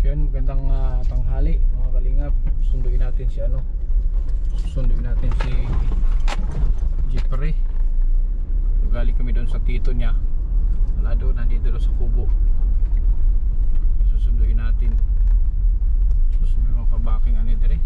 So yan, magandang tanghali mga kalingap. Sunduin natin si Sunduin natin si Jeffrey. So, galing kami doon sa tito niya. Wala doon, nandito doon sa kubo. Susunduin natin. Susunduin mga kabaking dire.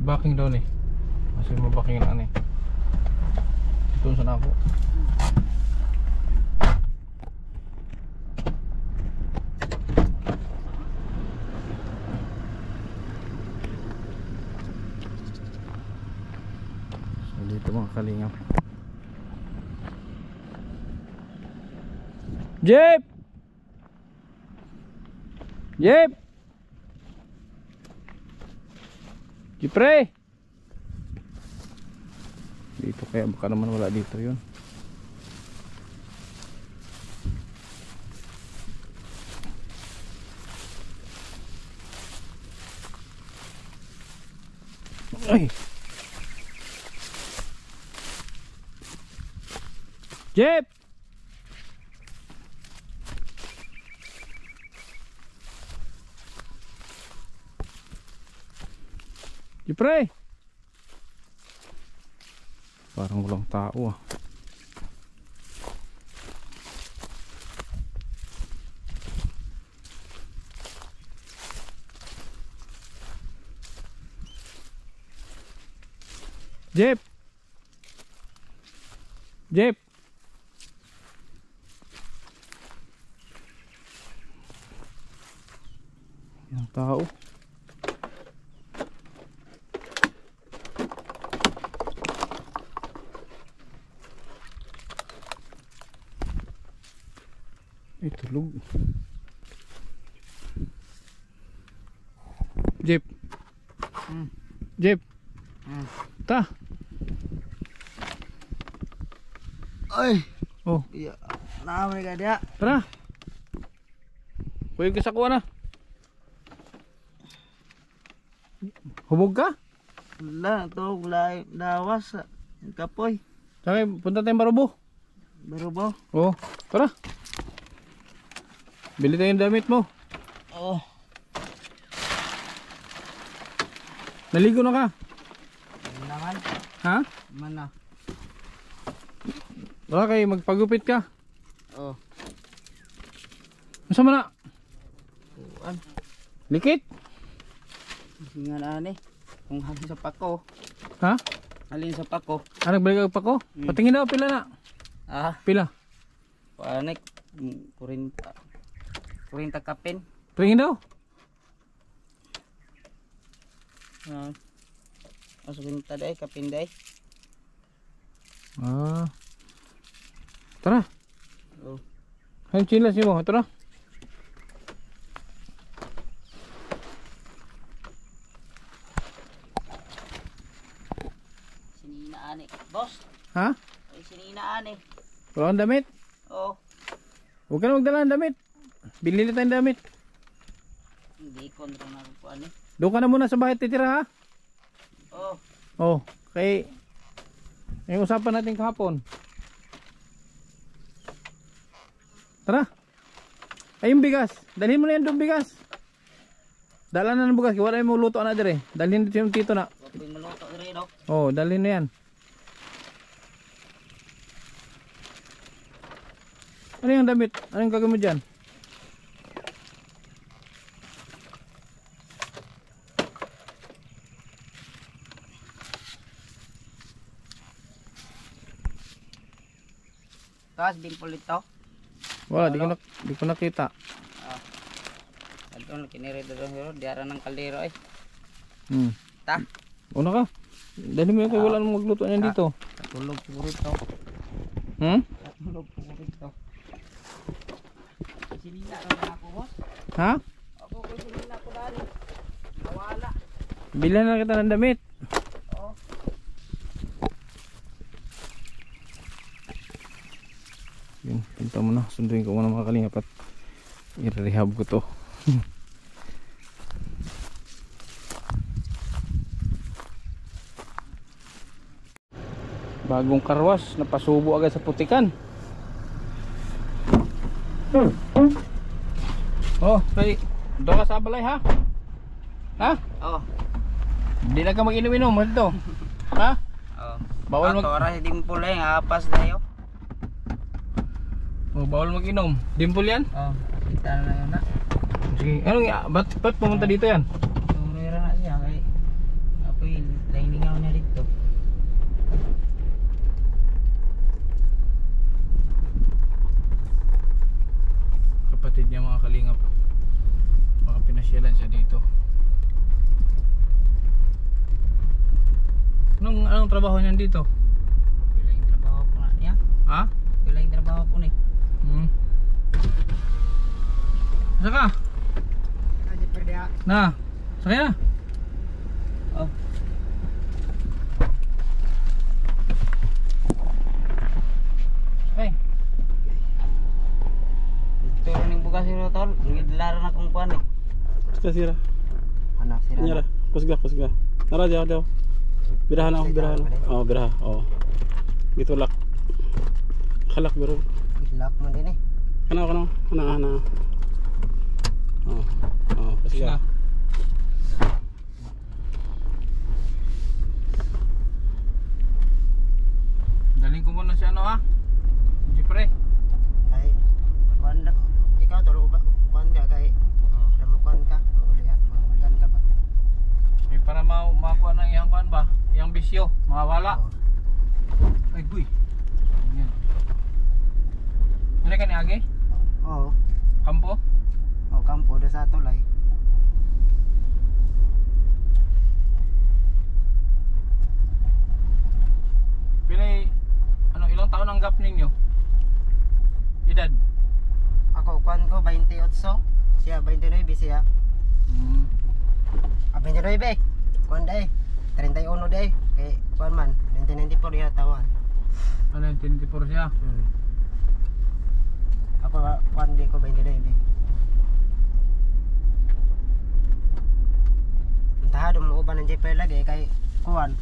Baking daw kasi mo baking na ito sana ako. So dito mga kalingap. Jeep! Jeep! Jepre! Dito kaya baka naman wala dito yun. Ay! Jep! Jepre! Parang walang tao Jep! Jep! Yung tao. Tulog. Jeep. Jeep. Ta. Ay. Oh. Iya. Naamay ka dia. Tara. Kuya ka sa kuha na. Hubog ka? Wala. Ito. Lawas. Kapoy. Saka punta tayong Barubo. Barubo? Oh. Tara. Bili tayong damit mo. Oh. Naligo na ka? Naman. Ha? Mana? Wala kayo, magpagupit ka. Oh. Masa mo na? Kuan. Likit? Singan ani. Kung halin sa pako. Ha? Halin sa pako. Nagbalik pa ko? Patingin daw, pila na? Ah. Pila? Panik. Kurinta kapin. Patingin daw? Masukin taday kapin day. Tara. Oh. Ang chilas mo, tara. Sinina ani. Boss. Ha? Ay sinina ani. Wala kang damit? Oh. Huwag ka na magdala ng damit. Bili na tayong damit. Hindi ko na ko ani. Doon ka na muna sa bahay titira ha? Oh. Oh, kay yung usapan natin kahapon. Tara. Ay yung bigas, dalhin mo na yan doon bigas. Dala na ng bigas, wala mo luto na dire. Dalhin dito yung tito na. Wala yung maluto dire no. Oh, dalhin na yan. Ano yung damit? Ano yung gagawin mo dyan? Tapos dimple ito. Wala, di ko nakita. Ito kinire doon diara ng kaldero ay. Ta. Una ka. Dali mo yan kay wala nang magluto niyan dito. Tulog siguro ito. Tulog siguro ito. Sinina na ako boss. Ha? Ako ko sinina ko dali. Nawala. Bilhan na kita ng damit. Oo. Yun, punta mo na. Sunduin ko muna mga kalingap at i-rehab ko to. Bagong karwas, napasubo agad sa putikan. Oh, kay doon ka sa balay ha? Ha? Oo. Hindi na ka mag-inom-inom dito. Ha? Oo. Bawal mag oras din pula yung apas dayo. Oh, bawal mag-inom. Dimple yan? Oo. Kita na yun na. Sige. Anong ba't pumunta dito yan? Tumira na siya kay apoy lining ako na dito. Kapatid niya mga kalingap. Baka pinasyalan siya dito. Anong trabaho niyan dito? Pila yung trabaho ko na niya. Ha? Pila yung trabaho ko ni. Saka? Aja perdia. Na, sakay na. Oh. Sakay. Ito ning bukas siro tol. Ngidilaran akong kuan eh. Kusga sira. Anak sira. Nyara. Kusga. Nara daw. Birahan ako, birahan. Oh, biraha. Oh. Gitulak. Khalak biro. Gilak man din eh. Kana. Oh, kusga. Daling ko muna siya ha? Siyempre. Kay kuan ikaw tol kuan ka kay ramukuan ka. Maulian ka ba? Eh, para makuha ng iyang kuan ba? Iyang bisyo, mawawala. Ay, boy. Yan. Ano ka ni Agi? Oo. Kampo? Oh, kampo da sa tulay. Pilay, ilang taon ang gap ninyo? Edad? Ako kuan ko 28, siya 29 siya. 29 kuan day 31 day kay kuan man 1994 diha tawan. Ano yung 24 siya? Ako kuan di ko 29. Entah do mo uban ng JP lagi kay kuan.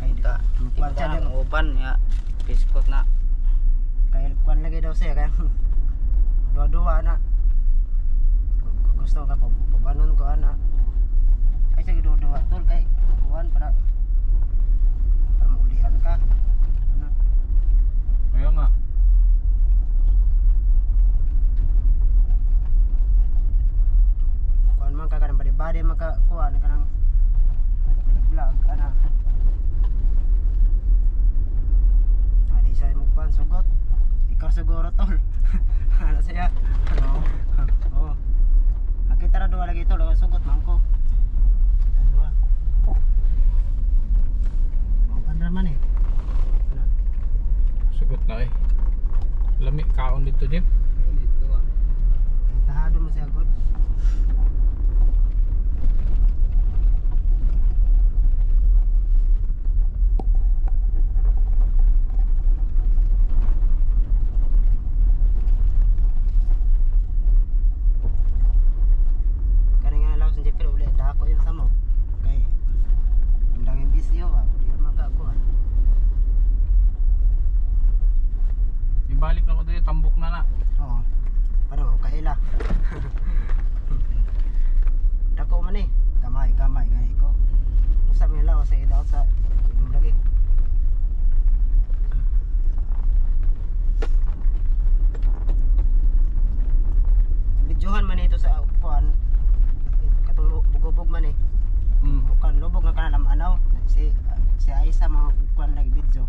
Kay ta kuan siya din uban ya biskot na. Kay kuan lagi daw siya kay dua-dua na. Gusto ka pabanon ko ana. Ay sige dua-dua tol kay kuan para maulihan ka. Ano? Kaya nga. Kuan man ka kanang badi-badi maka kuan kanang vlog ana. Adi sa mo kuan sugot. Ikaw siguro tol. Ano siya? Ano? Oo. Nakita na dua lagi tol, sugot man ko. Dua. Magan raman eh. Ano? Sugot na eh. Lami, kaon dito, Jeep. Dito ah. Tahado mo siya god. Kani nga laos ng pero ulit dako yung samo. Kay ang daming bisyo ah, di man makakuan. Ibalik na ko dito, tambok na na. Oo. Ano, kaila. Dako man eh. Gamay gay ko. Usa mi lawas sa idaw sa inom lagi. Videohan man ito sa kuan. Katong bugubog man eh. Bukan lubog nga kana anaw. Si Aisa mga kuan lagi video.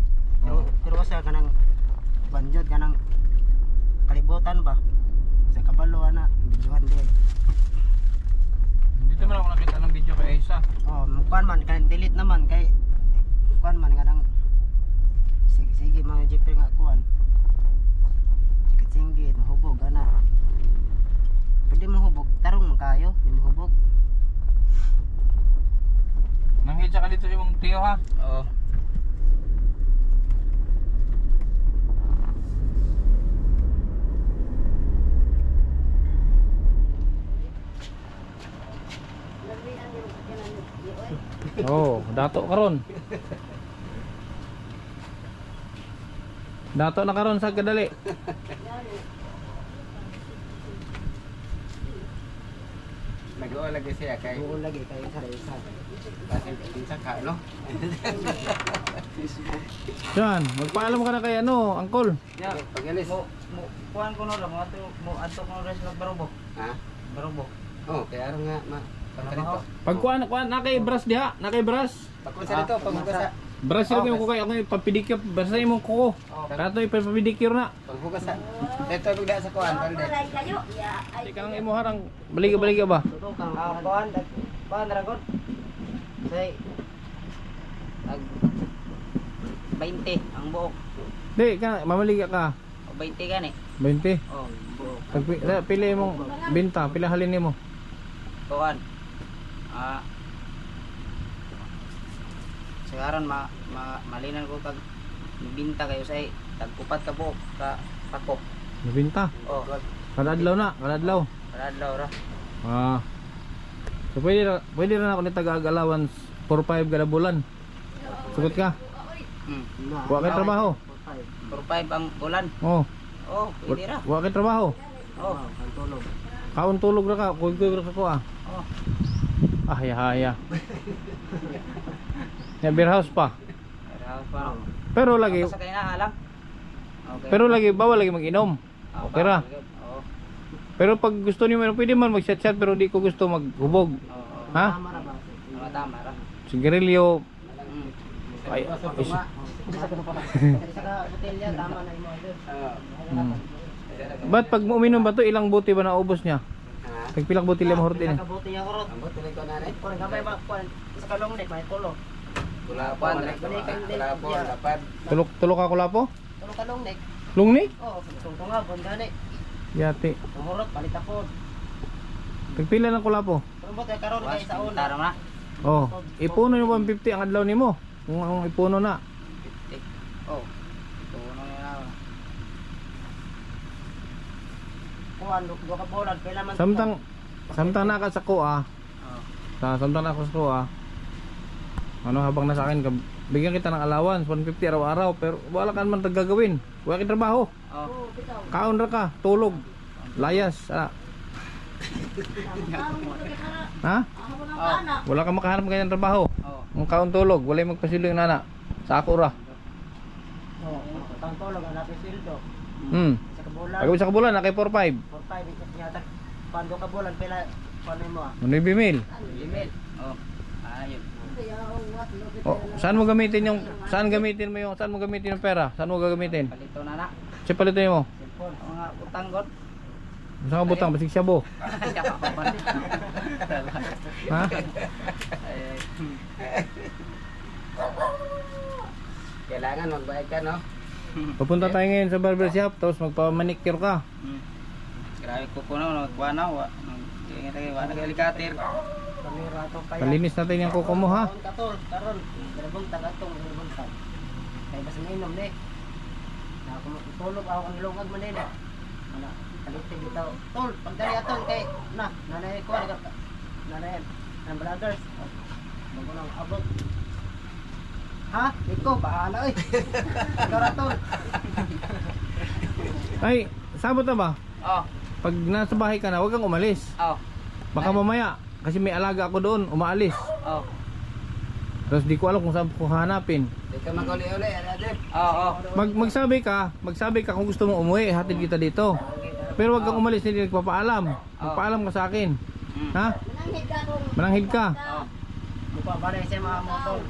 Pero sa kanang banjod kanang kalibutan ba sa kabalo ana videohan di. Dito man ako nakita ng video kay Aisa. Oh, kuan man kanang delete naman kay kuan man kanang sige mga jeep nga kuan. Sige mahubog ana. Pwede mahubog tarong man kayo, di mahubog. ka dito sa imong tiyo ha. Oo. Oh, dato karon. Dato na karon sa kadali. Nag-uol lagi siya kay. Uol lagi kay isa. Kasi isa ka no. Yan, magpaalam ka na kay ano, Angkol. Ya, pagalis. Mo kuan ko no ra mo ato ko res nagbarobo. Ha? Barobo. Oh, kaya aron nga ma pagkalito. Pagkuan na kay Bras diha, na kay Bras. Pagkuan sa dito, paghugas. Bras sila ko kay ako papidikir, basta imong kuko. Kato ipapidikir na. Paghugas. Dito bigda sa kuan, palde. Di ka nang imo harang baliga-baliga ba? Kuan dragon. Say. Ag 20 ang buok. Di ka mamaliga ka. O 20 gani. 20. Oh, buok. Pag pili imong binta, pila halin nimo. Kuan. Sekarang malinan ko kag binta kayo sa tagkupat ka buok ka pako. Binta. Oh, Kada adlaw na, kada adlaw. radlaw ra. So pwede na ako ni taga-allowance 4-5 kada bulan. Sugot ka. Wa kay trabaho. 4-5 ang bulan. Oh. Oh, pwede ra. Wa kay trabaho. Oh, ang tulog. Kaon tulog ra ka, kuy-kuy ra ka ko ah. Oh. Haya. Ya beer house pa. Ra pa. Pero lagi, Sa kay na alam. Okay. pero lagi bawal lagi mag-inom. Okay ra. Oo. Pero pag gusto niyo pwede man mag-chat pero di ko gusto maghubog. Oo. Ha? Tama ra. Sigarilyo. Ay, Sa botelya tama na imo idol. Ba't pag uminom ba to ilang buti ba naubos niya? Pagpilang botelya mahurot din. Kabuti niya kurot. Ang botelya ko nanay. Kun gamay ba kun sa kalong nek may tulo. Kulapan, dapat. Tulok ako lapo? Tulo kalong nek. Lungni? Oh, tungtunga bon gani. Yati. Tumurot palit ako. Pagpila ng kulapo? Pero bote karon kay sa una. Tara na. Oh, ipuno yung 150 ang adlaw nimo. Kung ang ipuno na. Oh. Tuno na. Kuan do ka bolan pila man. Samtang na ka sa kuha. Samtang na ako sa kuha. Ano habang nasa akin bigyan kita ng allowance 150 araw-araw pero wala ka naman gagawin. Wala kang trabaho. Oh. Kaon ra ka, tulog. Layas. Ha? Wala kang makahanap ng ganyan trabaho. Ang kaon tulog, wala yung magpasildo yung nana. Sa ako ra. Oh, kaon tulog ang natin sildo. Sa kabulan. Pag sa kabulan na kay 4-5. 4-5 yata. Pando ka bulan pila paano mo ah? 9 mil. Email. Oh. Ayun. Oh, saan mo gamitin yung saan mo gamitin yung pera? Saan mo gagamitin? Palito na na. Si palitin mo. Cellphone mga utang god. Saan ka butang basig siyabo? Ha? Kailangan magbayad ka no. Pupunta tayo ngayon sa barber shop tapos magpa-manicure ka. Grabe ko kuno kuha na wa. Ingit kay wa nagalikatir. Palinis natin yung kuko mo ha. Karon, darabong tagatong darabong tag. Kay basta mainom ni. Na ako matulog ako ang lungag man nila. Ana, kalitin bitaw. Tol, pagdali aton kay nanay ko nanay ang brothers. Mo nang abot. Ha? Ikaw bahala oy. Karatol. Ay, sabot na ba? Oh. Pag nasa bahay ka na, huwag kang umalis. Oh. Baka mamaya, kasi may alaga ako doon, umaalis. Oh. Tapos di ko alam kung saan ko hanapin. Di ka maguli-uli, Adib. Oo. Magsabi ka kung gusto mong umuwi, hatid kita dito. Pero wag kang umalis, hindi nagpapaalam. Magpaalam ka sa akin. Ha? Mananghid ka. Oo. Mukha ba rin siya mga motor?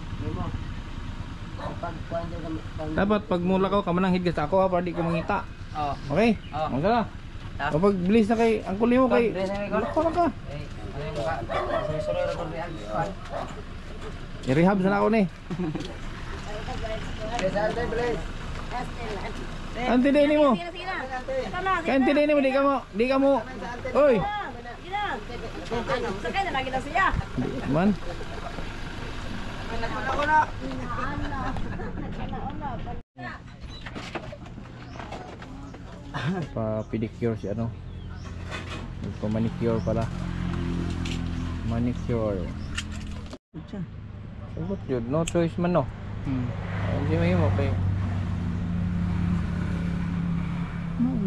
Dapat pag mula ka mananghid ka sa ako ha, para di ka mangita. Oo. Okay? Oo. Magkala. Kapag bilis na kay Angkol mo kay lakpa ka. I-rehab na ako ni. Anti din mo. Kanti din mo di ka mo. Oy. Sakay na lagi na siya. Man. na. Pa pedicure si ano. Pa manicure pala. Manicure. Sagot yun, no choice man no. Hindi mo pa yun.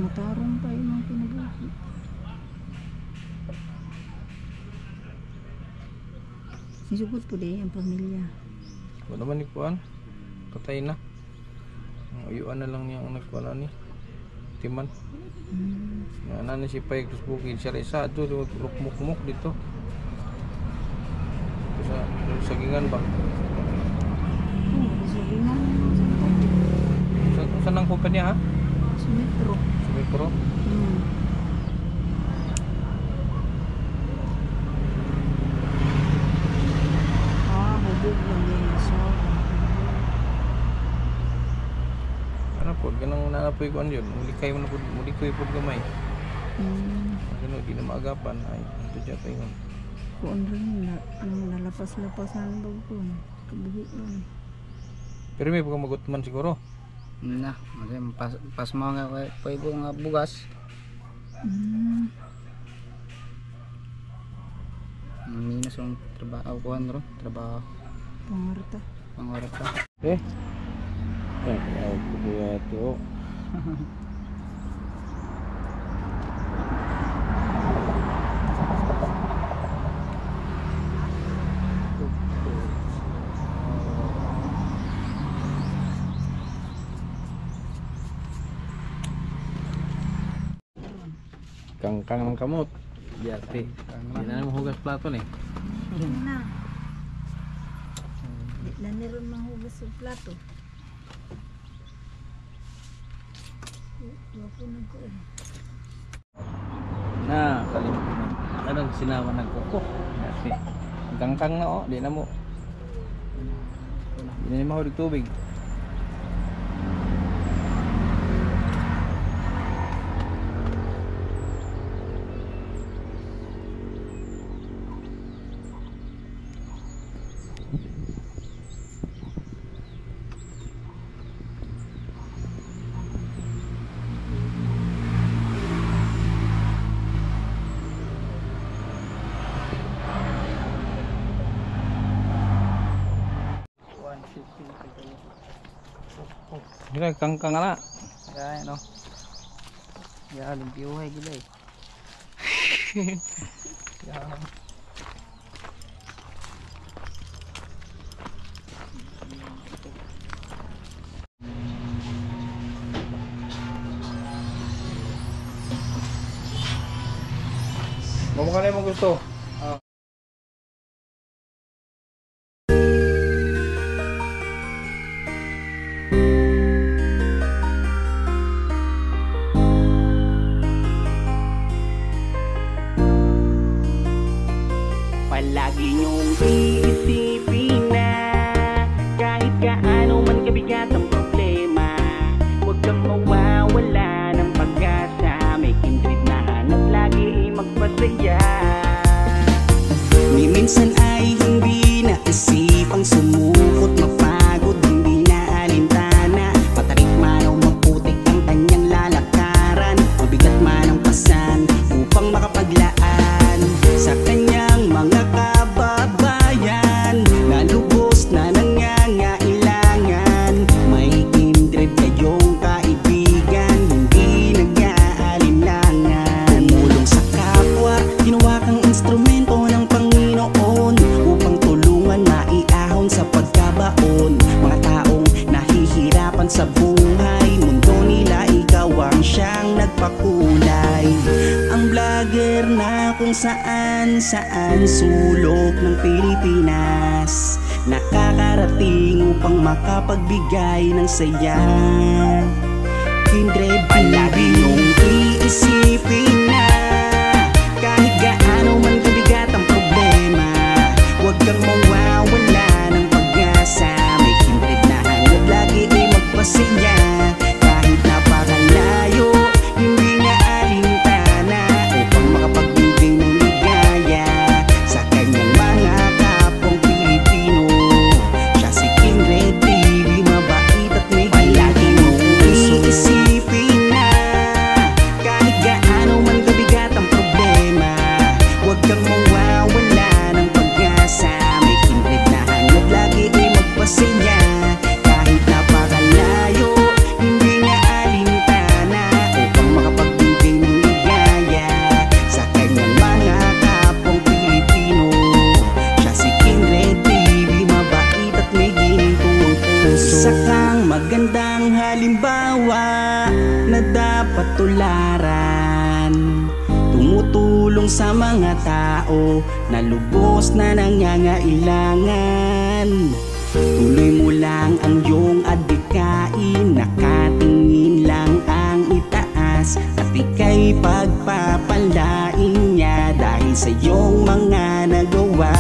Matarong pa yung mga pinag-uwi. Sisugod po din ang pamilya. Wala naman ikuan. Patay na. Ang uyuan na lang niya ang nagwala ni Timan. Nga na si Pay kus bukid siya isa doon mukmuk dito. Sa gingan ba? Sabihan Saan ang kumpanya ha? Sumitro. Sumipro? Hubog lang din. So, Ano po, ganang nanapoy ko ano yun. Muli kayo na po, muli ko yung gamay. Ano, di na maagapan. Ay, ito dyan tayo yun. kuon rin na. Nalapas-lapasan ba ko. Kabuhi lang. Pero may pagkamagutman siguro. Na, pas mo nga pwede nga bugas. Minus yung trabaho ko ano, trabaho Pangarta. pangorata. Eh? Ay, ayaw ko kaya ito. Kangkang ng kamot. Yati. Hindi na naman hugas plato ni. Na. Di na niron mahugas sa plato. Wapo na ko eh. Na, kalimutan. Anong sinama ng kuko? Yati. Kangkang na oh, di na mo. Di na mahulog tubig. Gila kangkang na. Kaya no. Ya limpiuhay gila eh. Ya. Mau makan yang mau gusto? Palagi niyong iisipin na kahit gaano man kabigat ang problema, huwag kang mawawala ng pag-asa. May kindred na hanap lagi magpasaya. Ni minsan ay hindi naisip ang sumukot, mapagod, hindi na alintana. Patarik man o maputik ang kanyang lalakaran, mabigat man ang pasan upang makapaglaan sa kanyang mga kababayan na lubos na nangangailangan. May kindred kayong kaibigan, hindi nag-aalinlangan. Tumulong sa kapwa, ginawa kang instrumento ng Panginoon upang tulungan maiahon sa pagkabaon. Mga taong nahihirapan sa buhay, mundo nila ikaw ang siyang nagpakulay. Ang vlogger na kung saan sulok ng Pilipinas, nakakarating upang makapagbigay ng saya. Kindred, palagi niyong iisipin na kahit gaano man kabigat ang problema, huwag kang mawawala ng pag-asa. May kindred na hanap lagi ay magpasaya. Kahit napakalayo, hindi niya alintana upang makapagbigay ng ligaya sa kanyang mga kapwang Pilipino. Siya si magandang halimbawa na dapat tularan. Tumutulong sa mga tao na lubos na nangangailangan. Tuloy mo lang ang iyong adhikain, nakatingin lang ang itaas, at ika'y pagpapalain niya dahil sa iyong mga nagawa.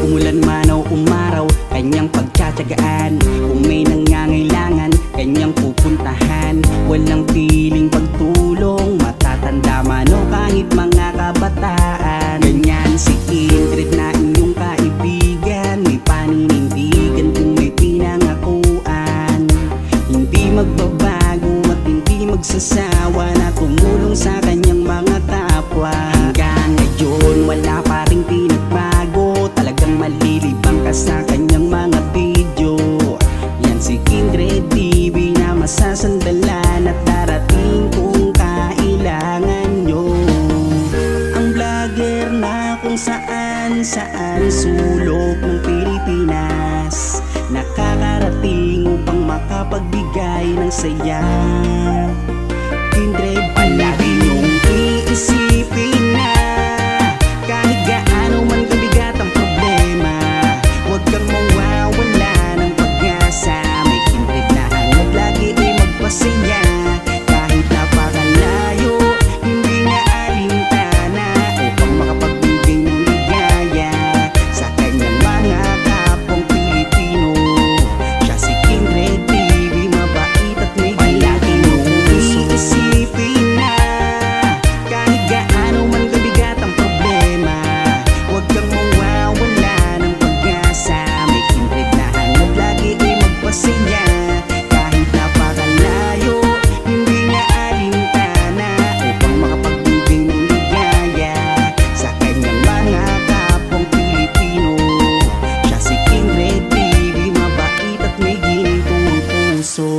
Umulan man o umaraw, kanyang pagtsatsagaan. Kung may nangangailangan, kanyang pupuntahan. Walang piling pagtulong, matatanda man o kahit mga kabataan. Ganyan si Kindred na inyong kaibigan, may paninindigan kung may pinangakuan. Hindi magbabago at hindi magsasawa na tumulong sa kanyang mga kapwa. Hanggang ngayon wala pa rin pinagbago, talagang malilibang ka sa kanyang mga video. Yan si Kindred TV na masasandalan at darating kung kailangan nyo. Ang vlogger na kung saan sulok ng Pilipinas, nakakarating upang makapagbigay ng saya. Kindred, palagi nyong iisipin na kahit gaano man kabigat ang problema, huwag kang mawawala ng pag-asa. May Kindred na hangad lagi ay magpasaya. Kahit napakalayo, hindi na alintana upang makapagbigay ng ligaya sa kanyang mga kapwang Pilipino. Siya si Kindred TV, mabait at may palagi mong iisipin na kahit gaano man kabigat ang problema, huwag kang mawawala ng pag-asa. May Kindred na hangad lagi ay magpasaya. Kahit napakalayo, hindi na alintana upang makapagbigay ng ligaya sa kanyang mga kapwang Pilipino. Siya si Kindred TV, mabait at may ginitong puso.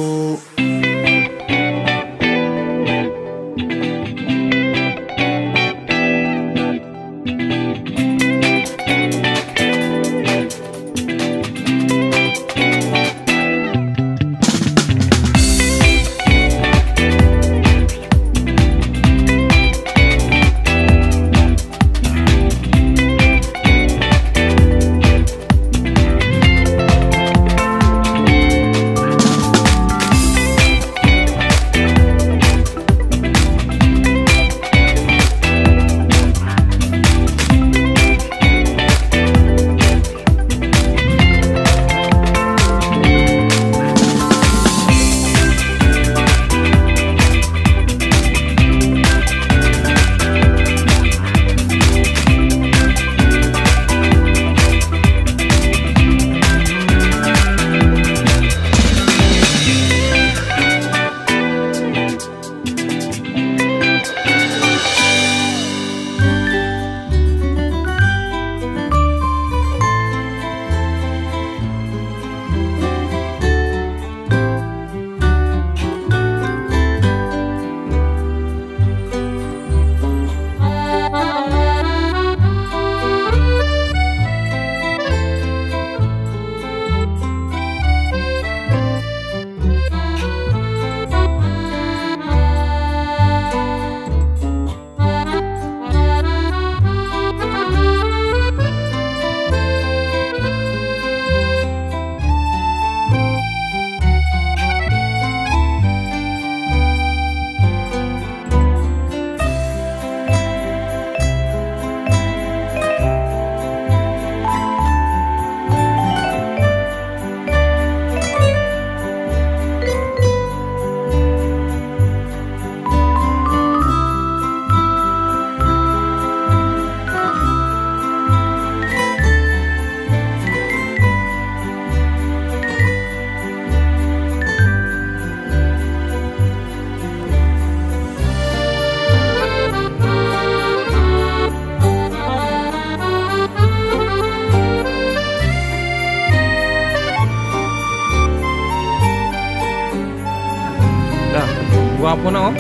Gwapo na oh.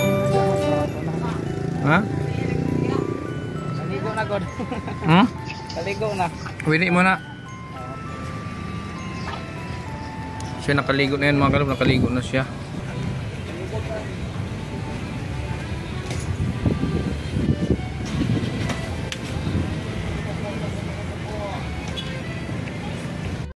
Ha? Naligo na god. Hmm? Naligo na. Wini mo na. Siya nakaligo na yan mga kalab, nakaligo na siya.